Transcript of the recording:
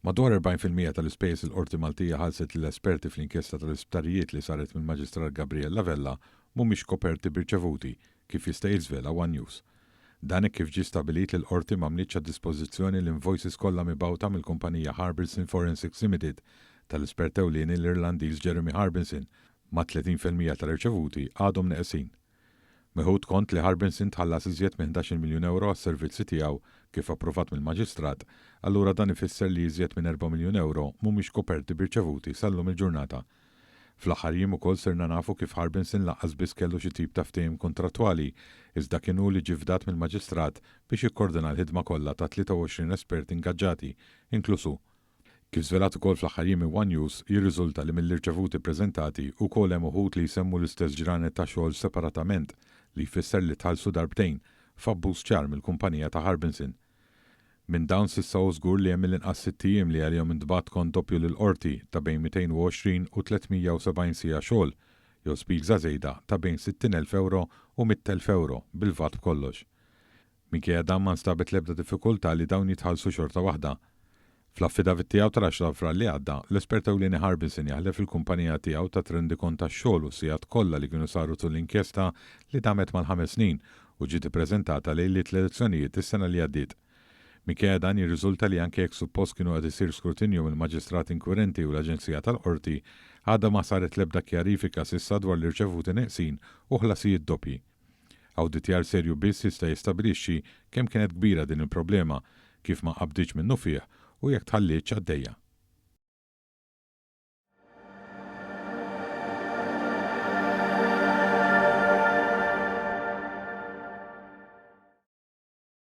Madwar 40% tal-ispejjeż il-Qorti Maltija ħalset lill-esperti fl-inkjesta tal-isptarijiet li saret mill-Maġistrat Gabriella Vella mhumiex koperti b'riċevuti kif jista' jiżvela One News. Dan hekk kif ġie stabbilit li l-qorti m'għamlitx għad-dispożizzjoni l-invoices kollha mibgħuta mill-kumpanija Harbinson Forensics Limited tal-espert ewlieni l-Irlandiż Jeremy Harbinson ma' 30% tal-irċevuti għadhom neqsin. Meħud kont li Harbinson tħallas iżjed minn 11 miljun euro għas-servizzi tiegħu kif approvat mill-Maġistrat, allura dan ifisser li iżjed minn 4 miljun euro mhumiex koperti b'irċevuti sal-lum il-ġurnata. Fl-aħħar jiem ukoll sirna nafu kif Harbinson laqqas biss kellu xi tip ta' ftehim kontrattwali iżda kienu li ġifdat mill-Maġistrat biex jikkordina l-ħidma kollha ta' 23 esperti ingaġġati, inklusu. Kif żvelat ukoll fl-aħħar jiem One News jirriżulta li mill-irċevuti preżentati wkoll hemm uħud li jsemmu l-istess ġranet ta' xogħol separatament li jfisser li tħallsu darbtejn f'abbuż ċar mill-kumpanija ta' Harbinson. Minn dawn s'issa żgur li hemm l-inqas 6 ijiem li għalihom intbagħat kont doppju lill-qorti ta' bejn 220 u 370 siegħa xogħol, jew spiża żejda ta' bejn 60,000 euro u 100,000 euro bil-vat b'kollox. Minkejja dan ma nstabet l-ebda diffikultà li dawn jitħallsu xorta waħda. Fl-affidavit tiegħu tal-10 frar li għadda, l-espert ewlieni Harbinson jaħlef il-kumpanija tiegħu ta' rendikont tax-xogħol u sigħat kollha li kienu saru tul l-inkjesta li damet mal-5 snin u ġiet ippreżentata lejliet l-elezzjonijiet is-sena li għaddiet. Minkejja dan jirriżulta li anke jekk suppost kienu qed isir skrutinju mill-Maġistrat Inkwirenti u l-Aġenzija tal-Qorti għadha ma saret l-ebda kjarifika s'issa dwar l-irċevuti neqsin u ħlasijiet doppji. Awditjar serju biss jista' jistabbilixxi kemm kienet kbira din il-problema kif ma qabdiġ minnu fih u jekk tħallitx għaddejja.